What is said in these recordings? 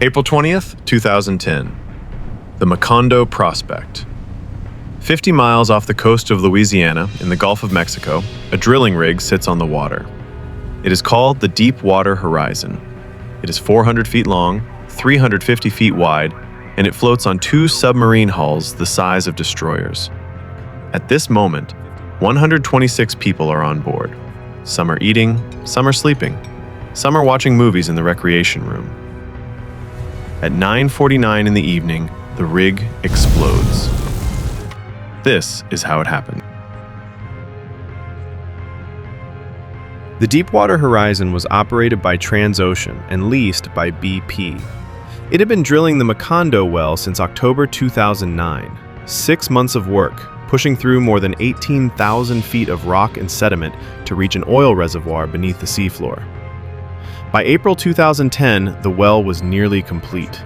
April 20th, 2010. The Macondo Prospect. 50 miles off the coast of Louisiana in the Gulf of Mexico, a drilling rig sits on the water. It is called the Deepwater Horizon. It is 400 feet long, 350 feet wide, and it floats on 2 submarine hulls the size of destroyers. At this moment, 126 people are on board. Some are eating, some are sleeping, some are watching movies in the recreation room. At 9:49 in the evening, the rig explodes. This is how it happened. The Deepwater Horizon was operated by Transocean and leased by BP. It had been drilling the Macondo well since October 2009. 6 months of work, pushing through more than 18,000 feet of rock and sediment to reach an oil reservoir beneath the seafloor. By April 2010, the well was nearly complete.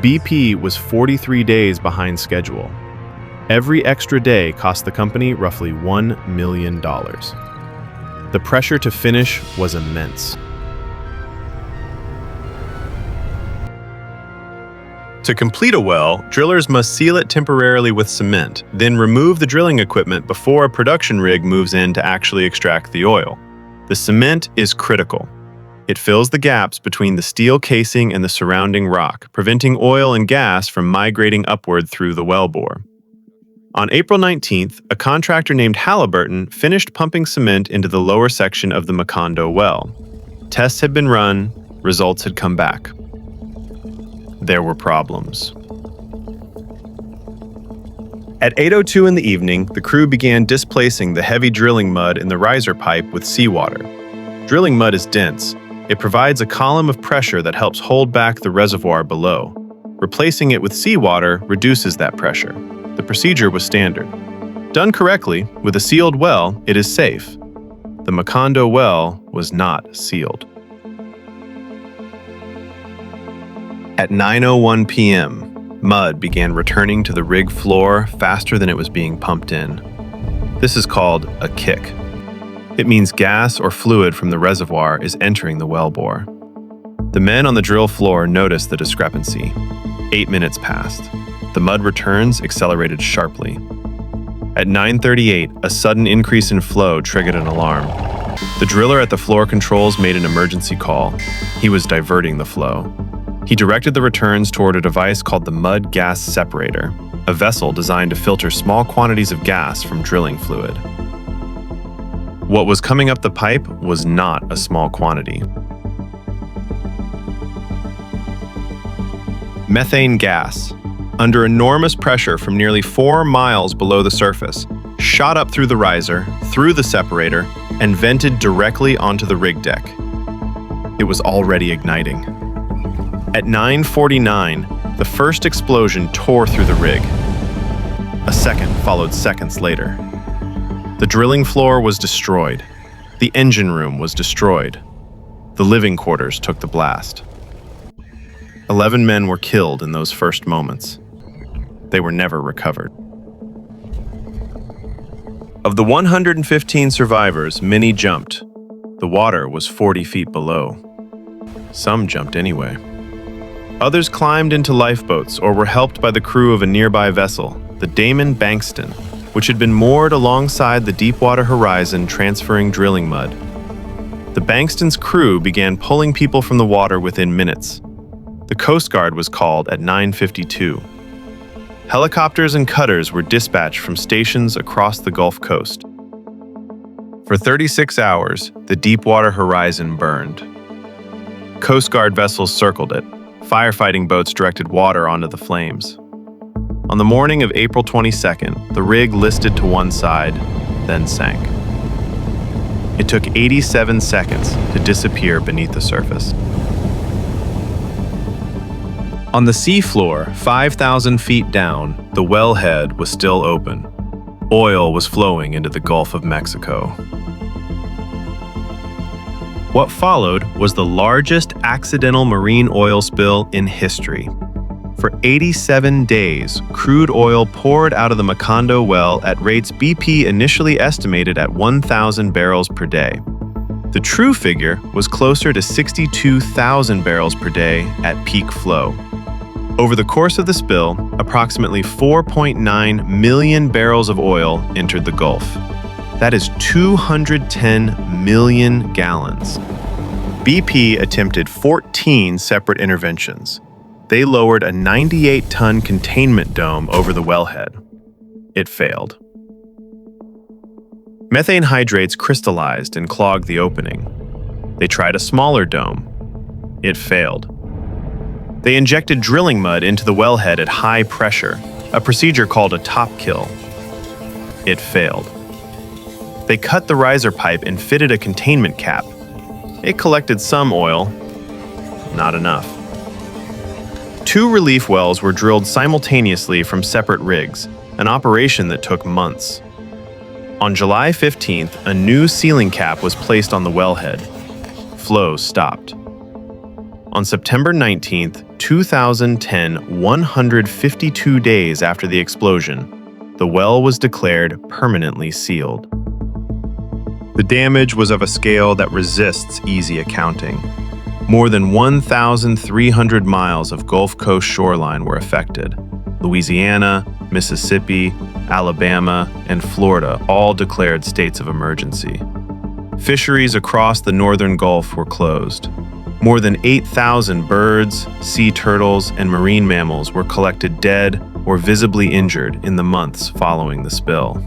BP was 43 days behind schedule. Every extra day cost the company roughly $1 million. The pressure to finish was immense. To complete a well, drillers must seal it temporarily with cement, then remove the drilling equipment before a production rig moves in to actually extract the oil. The cement is critical. It fills the gaps between the steel casing and the surrounding rock, preventing oil and gas from migrating upward through the wellbore. On April 19th, a contractor named Halliburton finished pumping cement into the lower section of the Macondo well. Tests had been run, results had come back. There were problems. At 8:02 in the evening, the crew began displacing the heavy drilling mud in the riser pipe with seawater. Drilling mud is dense. It provides a column of pressure that helps hold back the reservoir below. Replacing it with seawater reduces that pressure. The procedure was standard. Done correctly, with a sealed well, it is safe. The Macondo well was not sealed. At 9:01 p.m., mud began returning to the rig floor faster than it was being pumped in. This is called a kick. It means gas or fluid from the reservoir is entering the wellbore. The men on the drill floor noticed the discrepancy. 8 minutes passed. The mud returns accelerated sharply. At 9:38, a sudden increase in flow triggered an alarm. The driller at the floor controls made an emergency call. He was diverting the flow. He directed the returns toward a device called the mud gas separator, a vessel designed to filter small quantities of gas from drilling fluid. What was coming up the pipe was not a small quantity. Methane gas, under enormous pressure from nearly 4 miles below the surface, shot up through the riser, through the separator, and vented directly onto the rig deck. It was already igniting. At 9:49, the first explosion tore through the rig. A second followed seconds later. The drilling floor was destroyed. The engine room was destroyed. The living quarters took the blast. 11 men were killed in those first moments. They were never recovered. Of the 115 survivors, many jumped. The water was 40 feet below. Some jumped anyway. Others climbed into lifeboats or were helped by the crew of a nearby vessel, the Damon Bankston, which had been moored alongside the Deepwater Horizon transferring drilling mud. The Bankston's crew began pulling people from the water within minutes. The Coast Guard was called at 9:52. Helicopters and cutters were dispatched from stations across the Gulf Coast. For 36 hours, the Deepwater Horizon burned. Coast Guard vessels circled it. Firefighting boats directed water onto the flames. On the morning of April 22nd, the rig listed to one side, then sank. It took 87 seconds to disappear beneath the surface. On the seafloor, 5,000 feet down, the wellhead was still open. Oil was flowing into the Gulf of Mexico. What followed was the largest accidental marine oil spill in history. For 87 days, crude oil poured out of the Macondo well at rates BP initially estimated at 1,000 barrels per day. The true figure was closer to 62,000 barrels per day at peak flow. Over the course of the spill, approximately 4.9 million barrels of oil entered the Gulf. That is 210 million gallons. BP attempted 14 separate interventions. They lowered a 98-ton containment dome over the wellhead. It failed. Methane hydrates crystallized and clogged the opening. They tried a smaller dome. It failed. They injected drilling mud into the wellhead at high pressure, a procedure called a top kill. It failed. They cut the riser pipe and fitted a containment cap. It collected some oil, not enough. 2 relief wells were drilled simultaneously from separate rigs, an operation that took months. On July 15th, a new sealing cap was placed on the wellhead. Flow stopped. On September 19th, 2010, 152 days after the explosion, the well was declared permanently sealed. The damage was of a scale that resists easy accounting. More than 1,300 miles of Gulf Coast shoreline were affected. Louisiana, Mississippi, Alabama, and Florida all declared states of emergency. Fisheries across the northern Gulf were closed. More than 8,000 birds, sea turtles, and marine mammals were collected dead or visibly injured in the months following the spill.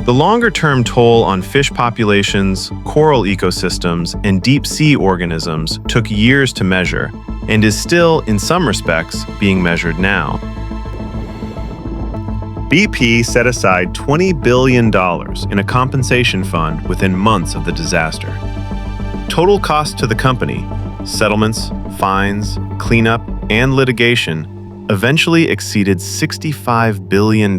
The longer-term toll on fish populations, coral ecosystems, and deep-sea organisms took years to measure and is still, in some respects, being measured now. BP set aside $20 billion in a compensation fund within months of the disaster. Total cost to the company, settlements, fines, cleanup, and litigation, eventually exceeded $65 billion,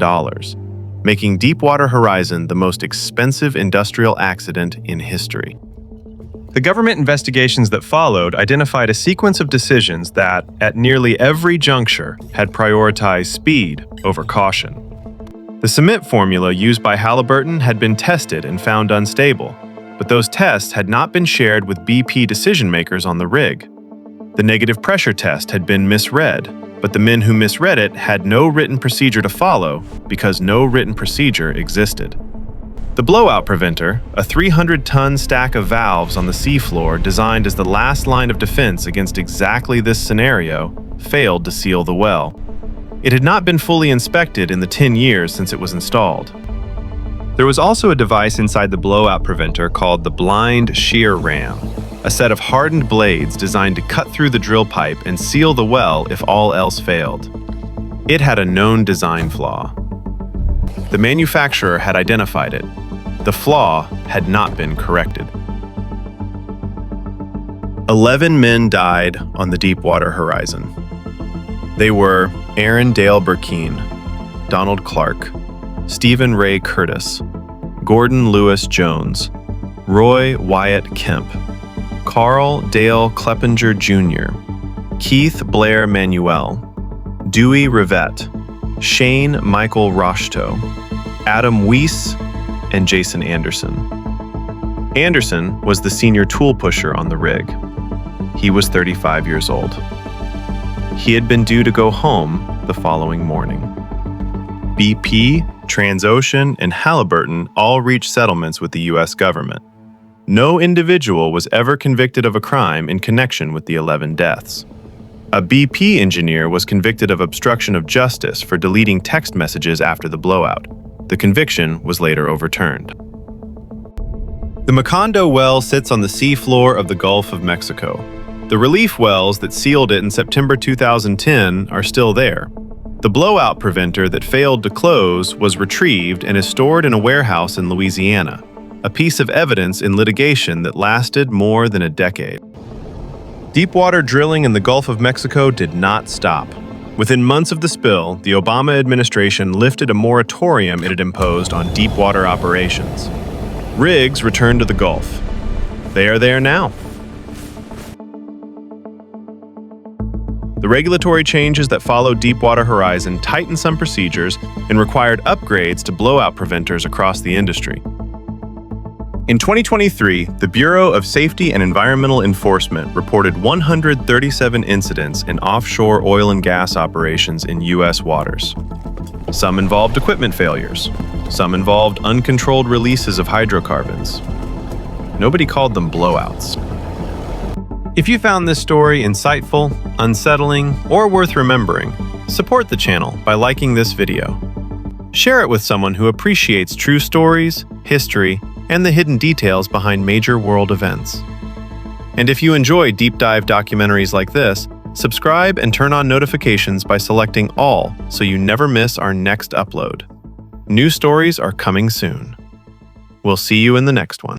making Deepwater Horizon the most expensive industrial accident in history. The government investigations that followed identified a sequence of decisions that, at nearly every juncture, had prioritized speed over caution. The cement formula used by Halliburton had been tested and found unstable, but those tests had not been shared with BP decision-makers on the rig. The negative pressure test had been misread, but the men who misread it had no written procedure to follow because no written procedure existed. The blowout preventer, a 300-ton stack of valves on the seafloor designed as the last line of defense against exactly this scenario, failed to seal the well. It had not been fully inspected in the 10 years since it was installed. There was also a device inside the blowout preventer called the blind shear ram, a set of hardened blades designed to cut through the drill pipe and seal the well if all else failed. It had a known design flaw. The manufacturer had identified it. The flaw had not been corrected. 11 men died on the Deepwater Horizon. They were Aaron Dale Burkeen, Donald Clark, Stephen Ray Curtis, Gordon Lewis Jones, Roy Wyatt Kemp, Carl Dale Kleppinger Jr., Keith Blair Manuel, Dewey Rivette, Shane Michael Roshto, Adam Weiss, and Jason Anderson. Anderson was the senior tool pusher on the rig. He was 35 years old. He had been due to go home the following morning. BP, Transocean, and Halliburton all reached settlements with the U.S. government. No individual was ever convicted of a crime in connection with the 11 deaths. A BP engineer was convicted of obstruction of justice for deleting text messages after the blowout. The conviction was later overturned. The Macondo well sits on the seafloor of the Gulf of Mexico. The relief wells that sealed it in September 2010 are still there. The blowout preventer that failed to close was retrieved and is stored in a warehouse in Louisiana, a piece of evidence in litigation that lasted more than a decade. Deepwater drilling in the Gulf of Mexico did not stop. Within months of the spill, the Obama administration lifted a moratorium it had imposed on deepwater operations. Rigs returned to the Gulf. They are there now. The regulatory changes that followed Deepwater Horizon tightened some procedures and required upgrades to blowout preventers across the industry. In 2023, the Bureau of Safety and Environmental Enforcement reported 137 incidents in offshore oil and gas operations in U.S. waters. Some involved equipment failures. Some involved uncontrolled releases of hydrocarbons. Nobody called them blowouts. If you found this story insightful, unsettling, or worth remembering, support the channel by liking this video. Share it with someone who appreciates true stories, history, and the hidden details behind major world events. And if you enjoy deep dive documentaries like this, subscribe and turn on notifications by selecting all so you never miss our next upload. New stories are coming soon. We'll see you in the next one.